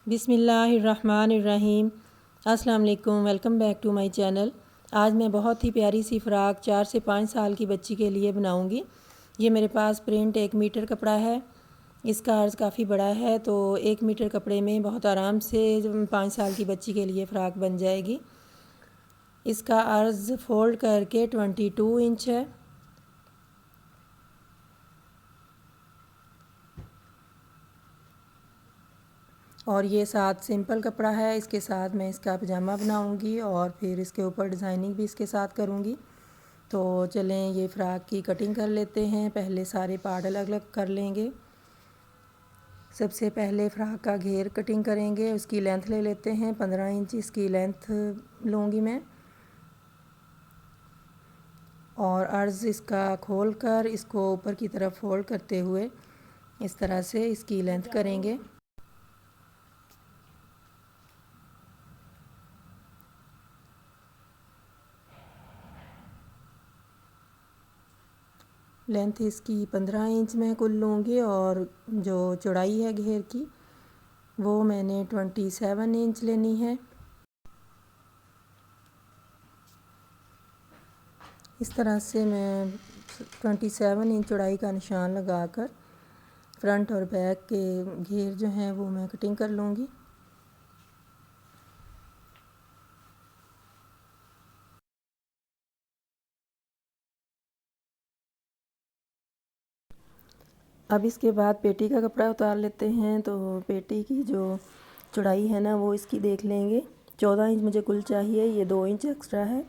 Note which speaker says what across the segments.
Speaker 1: बिस्मिल्लाहिर्रहमानिर्रहीम। अस्सलाम वालेकुम, welcome back to my channel. आज मैं बहुत ही प्यारी सी फ़्राक 4 से 5 साल की बच्ची के लिए बनाऊंगी। ये मेरे पास प्रिंट 1 मीटर कपड़ा है। इसका अर्ज़ काफ़ी बड़ा है, तो 1 मीटर कपड़े में बहुत आराम से 5 साल की बच्ची के लिए फ़्राक बन जाएगी। इसका अर्ज़ फ़ोल्ड करके 22 इंच है। और ये साथ सिंपल कपड़ा है। इसके साथ मैं इसका पजामा बनाऊंगी और फिर इसके ऊपर डिज़ाइनिंग भी इसके साथ करूंगी। तो चलें ये फ़्राक की कटिंग कर लेते हैं। पहले सारे पार्ट अलग अलग कर लेंगे। सबसे पहले फ़्राक का घेर कटिंग करेंगे। उसकी लेंथ ले लेते हैं, 15 इंच इसकी लेंथ लूँगी मैं। और अर्ज़ इसका खोल कर इसको ऊपर की तरफ फोल्ड करते हुए इस तरह से इसकी लेंथ करेंगे। लेंथ इसकी 15 इंच मैं कुल लूँगी और जो चौड़ाई है घेर की वो मैंने 27 इंच लेनी है। इस तरह से मैं 27 इंच चौड़ाई का निशान लगाकर फ्रंट और बैक के घेर जो हैं वो मैं कटिंग कर लूँगी। अब इसके बाद पेटी का कपड़ा उतार लेते हैं। तो पेटी की जो चौड़ाई है ना वो इसकी देख लेंगे। 14 इंच मुझे कुल चाहिए, ये 2 इंच एक्स्ट्रा है।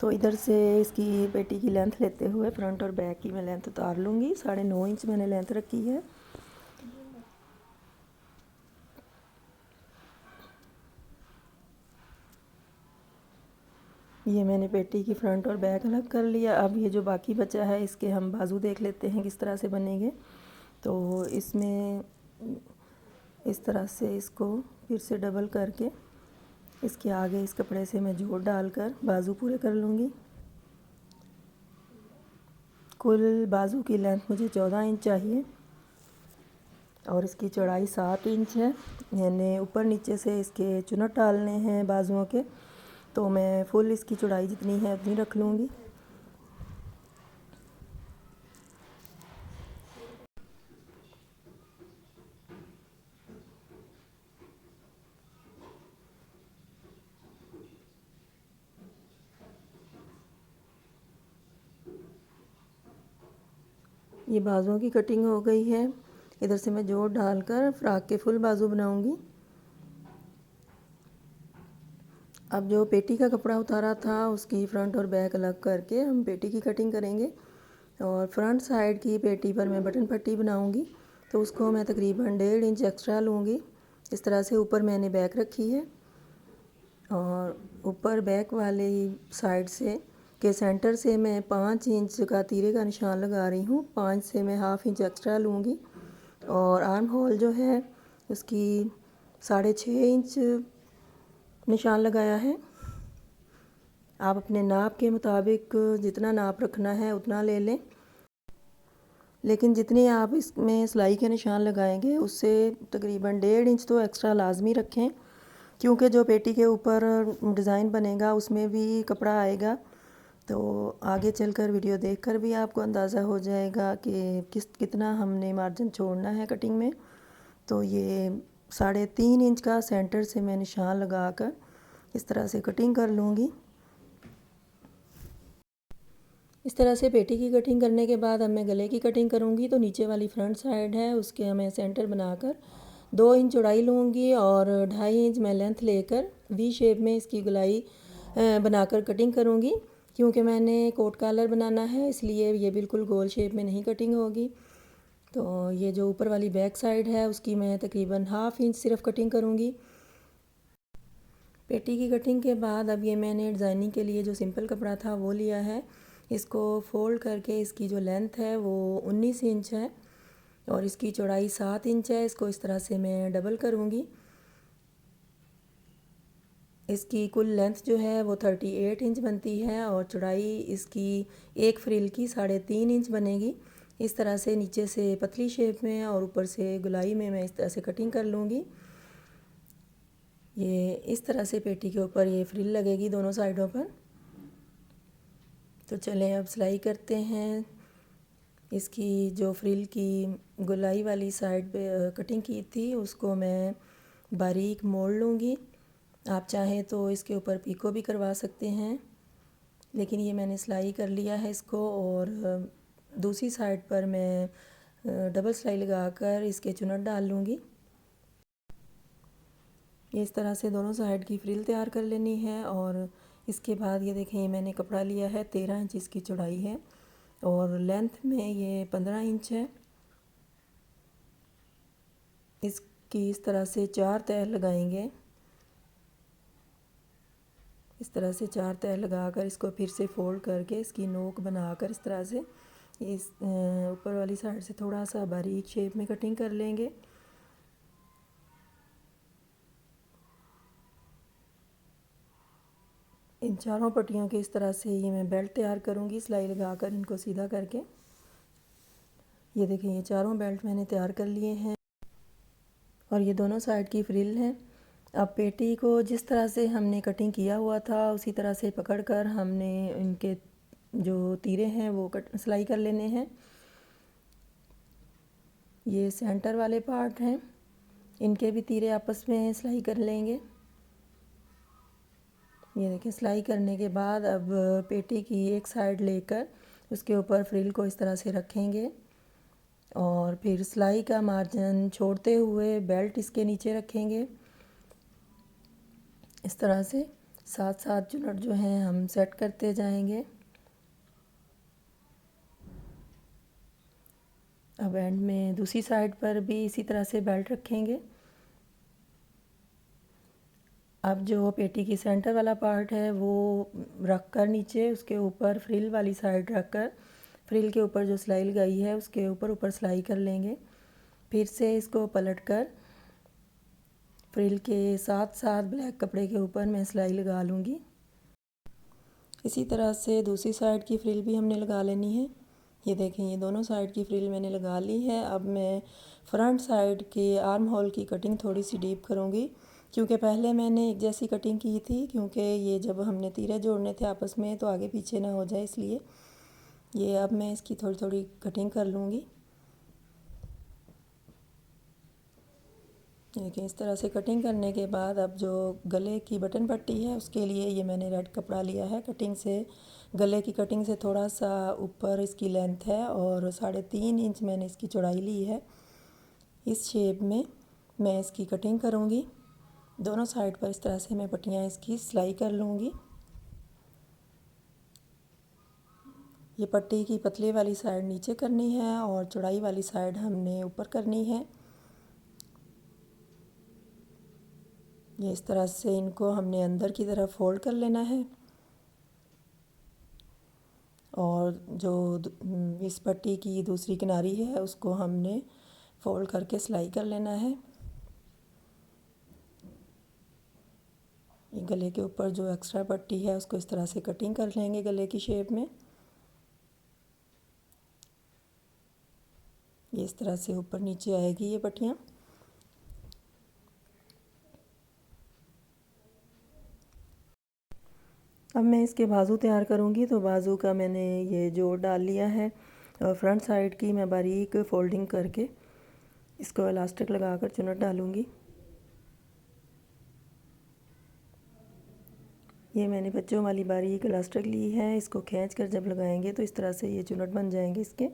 Speaker 1: तो इधर से इसकी पेटी की लेंथ लेते हुए फ्रंट और बैक की मैं लेंथ उतार लूँगी। 9.5 इंच मैंने लेंथ रखी है। ये मैंने पेटी की फ्रंट और बैक अलग कर लिया। अब ये जो बाकी बचा है इसके हम बाजू देख लेते हैं किस तरह से बनेंगे। तो इसमें इस तरह से इसको फिर से डबल करके इसके आगे इस कपड़े से मैं जोड़ डालकर बाजू पूरे कर लूँगी। कुल बाजू की लेंथ मुझे 14 इंच चाहिए और इसकी चौड़ाई 7 इंच है। मैंने ऊपर नीचे से इसके चुनट डालने हैं बाजुओं के, तो मैं फुल इसकी चौड़ाई जितनी है उतनी रख लूँगी। ये बाजुओं की कटिंग हो गई है। इधर से मैं जोड़ डालकर फ़्राक के फुल बाजू बनाऊंगी। अब जो पेटी का कपड़ा उतारा था उसकी फ़्रंट और बैक अलग करके हम पेटी की कटिंग करेंगे। और फ्रंट साइड की पेटी पर मैं बटन पट्टी बनाऊंगी, तो उसको मैं तकरीबन 1.5 इंच एक्स्ट्रा लूँगी। इस तरह से ऊपर मैंने बैक रखी है और ऊपर बैक वाली साइड से के सेंटर से मैं 5 इंच का तीरे का निशान लगा रही हूँ। 5 से मैं हाफ़ इंच एक्स्ट्रा लूँगी। और आर्म होल जो है उसकी 6.5 इंच निशान लगाया है। आप अपने नाप के मुताबिक जितना नाप रखना है उतना ले लें, लेकिन जितनी आप इसमें सिलाई के निशान लगाएंगे उससे तकरीबन 1.5 इंच तो एक्स्ट्रा लाजमी रखें, क्योंकि जो पेटी के ऊपर डिज़ाइन बनेगा उसमें भी कपड़ा आएगा। तो आगे चलकर वीडियो देखकर भी आपको अंदाज़ा हो जाएगा कि कितना हमने मार्जिन छोड़ना है कटिंग में। तो ये 3.5 इंच का सेंटर से मैं निशान लगाकर इस तरह से कटिंग कर लूँगी। इस तरह से पेटी की कटिंग करने के बाद अब मैं गले की कटिंग करूँगी। तो नीचे वाली फ्रंट साइड है उसके मैं सेंटर बनाकर 2 इंच चौड़ाई लूँगी और 2.5 इंच मैं लेंथ लेकर वी शेप में इसकी गोलाई बनाकर कटिंग करूँगी। क्योंकि मैंने कोट कॉलर बनाना है इसलिए ये बिल्कुल गोल शेप में नहीं कटिंग होगी। तो ये जो ऊपर वाली बैक साइड है उसकी मैं तकरीबन हाफ़ इंच सिर्फ कटिंग करूँगी। पेटी की कटिंग के बाद अब ये मैंने डिज़ाइनिंग के लिए जो सिंपल कपड़ा था वो लिया है। इसको फ़ोल्ड करके इसकी जो लेंथ है वो 19 इंच है और इसकी चौड़ाई 7 इंच है। इसको इस तरह से मैं डबल करूँगी। इसकी कुल लेंथ जो है वो 38 इंच बनती है और चौड़ाई इसकी एक फ्रिल की 3.5 इंच बनेगी। इस तरह से नीचे से पतली शेप में और ऊपर से गोलाई में मैं इस तरह से कटिंग कर लूँगी। ये इस तरह से पेटी के ऊपर ये फ्रिल लगेगी दोनों साइडों पर। तो चलें अब सिलाई करते हैं। इसकी जो फ्रिल की गोलाई वाली साइड पे कटिंग की थी उसको मैं बारीक मोड़ लूँगी। आप चाहें तो इसके ऊपर पीको भी करवा सकते हैं, लेकिन ये मैंने सिलाई कर लिया है इसको। और दूसरी साइड पर मैं डबल सिलाई लगाकर इसके चुनट डाल लूँगी। इस तरह से दोनों साइड की फ्रिल तैयार कर लेनी है। और इसके बाद ये देखें, मैंने कपड़ा लिया है 13 इंच इसकी चौड़ाई है और लेंथ में ये 15 इंच है। इसकी इस तरह से 4 तह लगाएंगे। इस तरह से 4 तह लगाकर इसको फिर से फोल्ड करके इसकी नोक बनाकर इस तरह से इस ऊपर वाली साइड से थोड़ा सा बारीक शेप में कटिंग कर लेंगे। इन चारों पट्टियों के इस तरह से ये मैं बेल्ट तैयार करूँगी सिलाई लगाकर इनको सीधा करके। ये देखें, ये चारों बेल्ट मैंने तैयार कर लिए हैं और ये दोनों साइड की फ्रिल है। अब पेटी को जिस तरह से हमने कटिंग किया हुआ था उसी तरह से पकड़कर हमने इनके जो तीरे हैं वो सिलाई कर लेने हैं। ये सेंटर वाले पार्ट हैं, इनके भी तीरे आपस में सिलाई कर लेंगे। ये देखिए, सिलाई करने के बाद अब पेटी की एक साइड लेकर उसके ऊपर फ्रिल को इस तरह से रखेंगे और फिर सिलाई का मार्जिन छोड़ते हुए बेल्ट इसके नीचे रखेंगे। इस तरह से साथ साथ चुनट जो हैं हम सेट करते जाएंगे। अब एंड में दूसरी साइड पर भी इसी तरह से बेल्ट रखेंगे। अब जो पेटी की सेंटर वाला पार्ट है वो रख कर नीचे उसके ऊपर फ्रिल वाली साइड रख कर फ्रिल के ऊपर जो सिलाई लगाई है उसके ऊपर सिलाई कर लेंगे। फिर से इसको पलट कर फ्रिल के साथ साथ ब्लैक कपड़े के ऊपर मैं सिलाई लगा लूँगी। इसी तरह से दूसरी साइड की फ्रिल भी हमने लगा लेनी है। ये देखें, ये दोनों साइड की फ्रिल मैंने लगा ली है। अब मैं फ्रंट साइड के आर्म होल की कटिंग थोड़ी सी डीप करूँगी, क्योंकि पहले मैंने एक जैसी कटिंग की थी, क्योंकि ये जब हमने तीरे जोड़ने थे आपस में तो आगे पीछे ना हो जाए, इसलिए ये अब मैं इसकी थोड़ी थोड़ी कटिंग कर लूँगी। देखिए, इस तरह से कटिंग करने के बाद अब जो गले की बटन पट्टी है उसके लिए ये मैंने रेड कपड़ा लिया है। कटिंग से गले की कटिंग से थोड़ा सा ऊपर इसकी लेंथ है और 3.5 इंच मैंने इसकी चौड़ाई ली है। इस शेप में मैं इसकी कटिंग करूँगी। दोनों साइड पर इस तरह से मैं पट्टियाँ इसकी सिलाई कर लूँगी। ये पट्टी की पतली वाली साइड नीचे करनी है और चौड़ाई वाली साइड हमने ऊपर करनी है। ये इस तरह से इनको हमने अंदर की तरफ फोल्ड कर लेना है और जो इस पट्टी की दूसरी किनारी है उसको हमने फोल्ड करके सिलाई कर लेना है। ये गले के ऊपर जो एक्स्ट्रा पट्टी है उसको इस तरह से कटिंग कर लेंगे गले की शेप में। ये इस तरह से ऊपर नीचे आएगी ये पट्टियाँ। अब मैं इसके बाजू तैयार करूँगी। तो बाजू का मैंने ये जोड़ डाल लिया है और फ्रंट साइड की मैं बारीक फोल्डिंग करके इसको इलास्टिक लगाकर चुनट डालूँगी। ये मैंने बच्चों वाली बारीक इलास्टिक ली है। इसको खींच कर जब लगाएंगे तो इस तरह से ये चुनट बन जाएंगे इसके।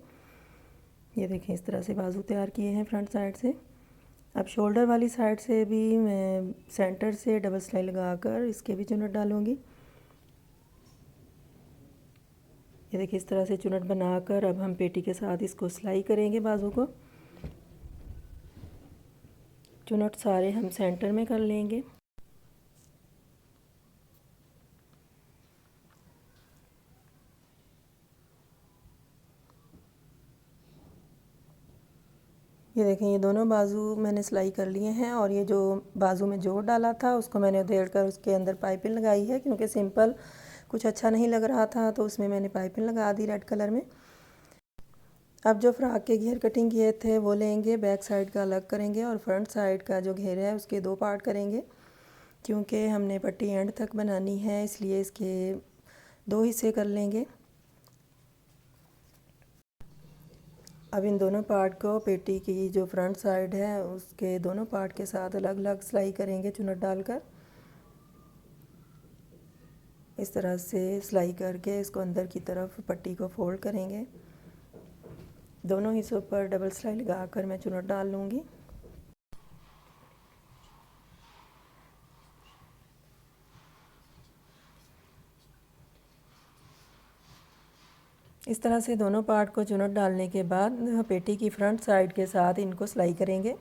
Speaker 1: ये देखें, इस तरह से बाजू तैयार किए हैं फ्रंट साइड से। अब शोल्डर वाली साइड से भी मैं सेंटर से डबल सिलाई लगाकर इसके भी चुनट डालूँगी। ये देखिए, इस तरह से चुनट बनाकर अब हम पेटी के साथ इसको सिलाई करेंगे बाजू को। चुनट सारे हम सेंटर में कर लेंगे। ये देखें, ये दोनों बाजू मैंने सिलाई कर लिए हैं और ये जो बाजू में जोड़ डाला था उसको मैंने उधेड़ कर उसके अंदर पाइपिंग लगाई है, क्योंकि सिंपल कुछ अच्छा नहीं लग रहा था तो उसमें मैंने पाइपिंग लगा दी रेड कलर में। अब जो फ्रॉक के घेर कटिंग किए थे वो लेंगे, बैक साइड का अलग करेंगे और फ्रंट साइड का जो घेर है उसके 2 पार्ट करेंगे। क्योंकि हमने पट्टी एंड तक बनानी है इसलिए इसके 2 हिस्से कर लेंगे। अब इन दोनों पार्ट को पेटी की जो फ्रंट साइड है उसके दोनों पार्ट के साथ अलग अलग सिलाई करेंगे चुन्नट डालकर। इस तरह से सिलाई करके इसको अंदर की तरफ पट्टी को फोल्ड करेंगे। दोनों हिस्सों पर डबल सिलाई लगाकर मैं चुन्नट डाल लूँगी। इस तरह से दोनों पार्ट को चुन्नट डालने के बाद पेटी की फ्रंट साइड के साथ इनको सिलाई करेंगे।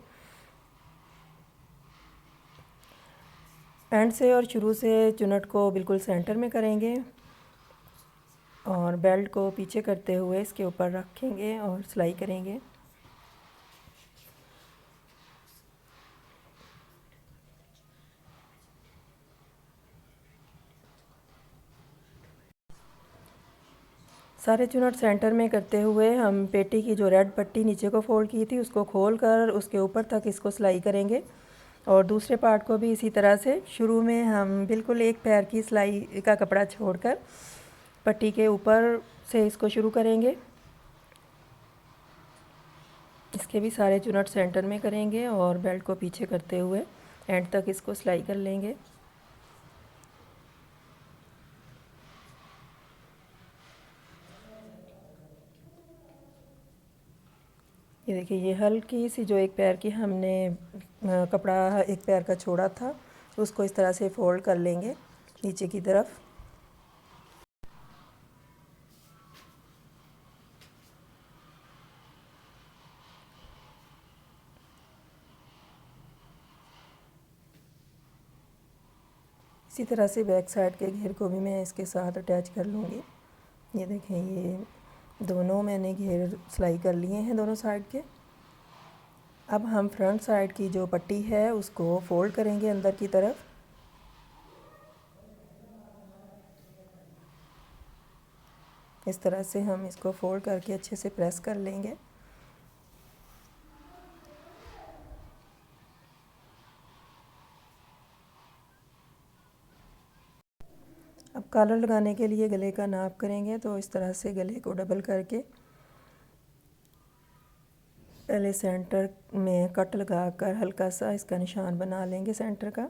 Speaker 1: एंड से और शुरू से चुन्नट को बिल्कुल सेंटर में करेंगे और बेल्ट को पीछे करते हुए इसके ऊपर रखेंगे और सिलाई करेंगे। सारे चुन्नट सेंटर में करते हुए हम पेटी की जो रेड पट्टी नीचे को फोल्ड की थी उसको खोल कर उसके ऊपर तक इसको सिलाई करेंगे और दूसरे पार्ट को भी इसी तरह से शुरू में हम बिल्कुल एक पैर की सिलाई का कपड़ा छोड़कर पट्टी के ऊपर से इसको शुरू करेंगे। इसके भी सारे चुन्नट सेंटर में करेंगे और बेल्ट को पीछे करते हुए एंड तक इसको सिलाई कर लेंगे। ये देखिए, ये हल्की सी जो एक पैर की हमने कपड़ा एक पैर का छोड़ा था उसको इस तरह से फोल्ड कर लेंगे नीचे की तरफ। इसी तरह से बैक साइड के घेर को भी मैं इसके साथ अटैच कर लूँगी। ये देखें, ये दोनों मैंने घेर सिलाई कर लिए हैं दोनों साइड के। अब हम फ्रंट साइड की जो पट्टी है उसको फोल्ड करेंगे अंदर की तरफ। इस तरह से हम इसको फोल्ड करके अच्छे से प्रेस कर लेंगे। अब कॉलर लगाने के लिए गले का नाप करेंगे तो इस तरह से गले को डबल करके पहले सेंटर में कट लगाकर हल्का सा इसका निशान बना लेंगे सेंटर का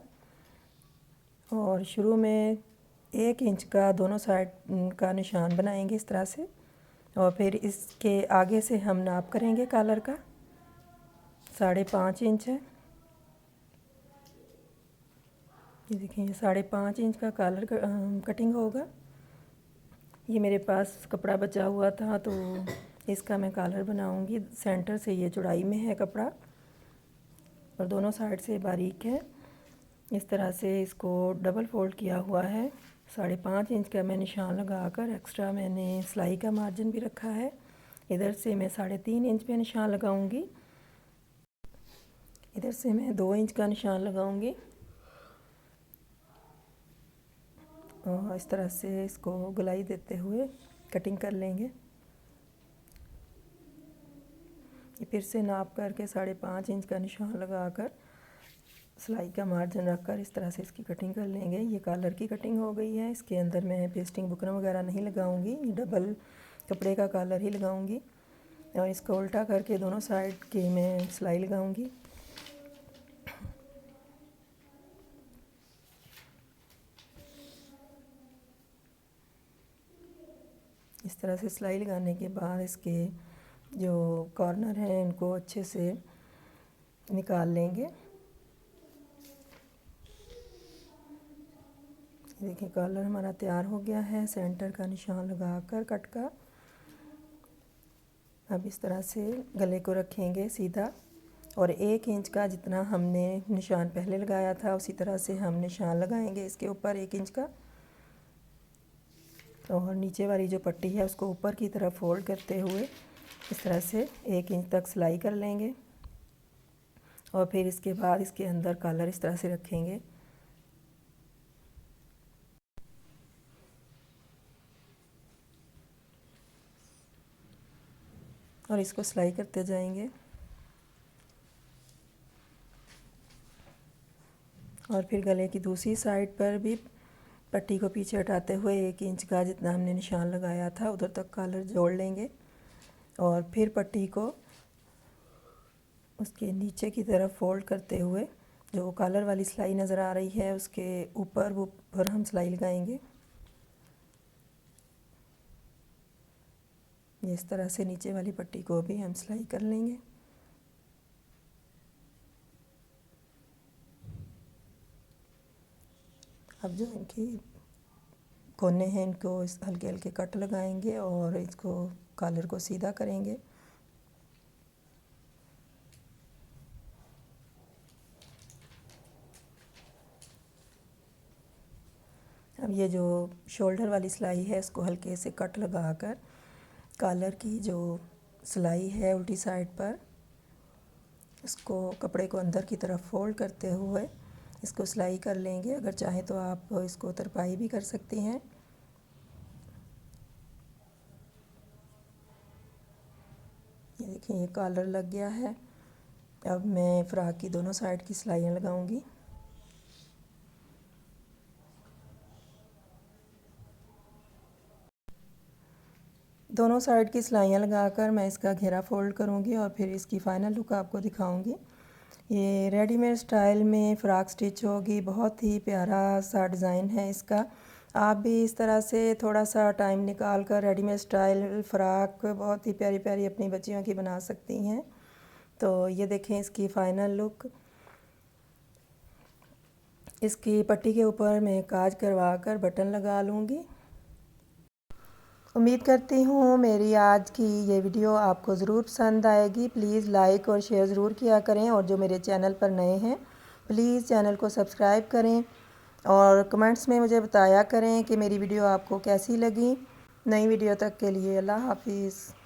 Speaker 1: और शुरू में 1 इंच का दोनों साइड का निशान बनाएंगे इस तरह से और फिर इसके आगे से हम नाप करेंगे कॉलर का 5.5 इंच है। ये देखिए, 5.5 इंच का कॉलर कटिंग होगा। ये मेरे पास कपड़ा बचा हुआ था तो इसका मैं कॉलर बनाऊंगी। सेंटर से ये चौड़ाई में है कपड़ा और दोनों साइड से बारीक है। इस तरह से इसको डबल फोल्ड किया हुआ है। 5.5 इंच का मैं निशान लगाकर एक्स्ट्रा मैंने सिलाई का मार्जिन भी रखा है। इधर से मैं 3.5 इंच पे निशान लगाऊंगी। इधर से मैं 2 इंच का निशान लगाऊंगी और इस तरह से इसको गोलाई देते हुए कटिंग कर लेंगे। ये फिर से नाप करके 5.5 इंच का निशान लगाकर सिलाई का मार्जिन रखकर इस तरह से इसकी कटिंग कर लेंगे। ये कॉलर की कटिंग हो गई है। इसके अंदर मैं पेस्टिंग बुकरम वगैरह नहीं लगाऊंगी, डबल कपड़े का कॉलर ही लगाऊंगी और इसको उल्टा करके दोनों साइड के मैं सिलाई लगाऊंगी। इस तरह से सिलाई लगाने के बाद इसके जो कॉर्नर हैं इनको अच्छे से निकाल लेंगे। देखिए, कॉलर हमारा तैयार हो गया है सेंटर का निशान लगाकर कट का। अब इस तरह से गले को रखेंगे सीधा और 1 इंच का जितना हमने निशान पहले लगाया था उसी तरह से हम निशान लगाएंगे इसके ऊपर 1 इंच का और नीचे वाली जो पट्टी है उसको ऊपर की तरफ फोल्ड करते हुए इस तरह से 1 इंच तक सिलाई कर लेंगे और फिर इसके बाद इसके अंदर कॉलर इस तरह से रखेंगे। और इसको सिलाई करते जाएंगे और फिर गले की दूसरी साइड पर भी पट्टी को पीछे हटाते हुए 1 इंच का जितना हमने निशान लगाया था उधर तक कॉलर जोड़ लेंगे और फिर पट्टी को उसके नीचे की तरफ फोल्ड करते हुए जो कॉलर वाली सिलाई नज़र आ रही है उसके ऊपर हम सिलाई लगाएंगे। इस तरह से नीचे वाली पट्टी को भी हम सिलाई कर लेंगे। अब जो इनकी कोने हैं इनको इस हल्के हल्के कट लगाएंगे और इसको कॉलर को सीधा करेंगे। अब ये जो शोल्डर वाली सिलाई है इसको हल्के से कट लगाकर कॉलर की जो सिलाई है उल्टी साइड पर इसको कपड़े को अंदर की तरफ फोल्ड करते हुए इसको सिलाई कर लेंगे। अगर चाहें तो आप इसको तरपाई भी कर सकती हैं। ये देखिए ये कॉलर लग गया है। अब मैं फ़्रॉक की दोनों साइड की सिलाइयाँ लगाऊंगी। दोनों साइड की सिलाइयाँ लगाकर मैं इसका घेरा फोल्ड करूंगी और फिर इसकी फ़ाइनल लुक आपको दिखाऊंगी। ये रेडीमेड स्टाइल में फ़्रॉक स्टिच होगी। बहुत ही प्यारा सा डिज़ाइन है इसका। आप भी इस तरह से थोड़ा सा टाइम निकाल कर रेडीमेड स्टाइल फ़्रॉक बहुत ही प्यारी प्यारी अपनी बच्चियों की बना सकती हैं। तो ये देखें इसकी फ़ाइनल लुक। इसकी पट्टी के ऊपर मैं काज करवा कर बटन लगा लूँगी। उम्मीद करती हूँ मेरी आज की ये वीडियो आपको ज़रूर पसंद आएगी। प्लीज़ लाइक और शेयर ज़रूर किया करें और जो मेरे चैनल पर नए हैं प्लीज़ चैनल को सब्सक्राइब करें और कमेंट्स में मुझे बताया करें कि मेरी वीडियो आपको कैसी लगी। नई वीडियो तक के लिए अल्लाह हाफिज़।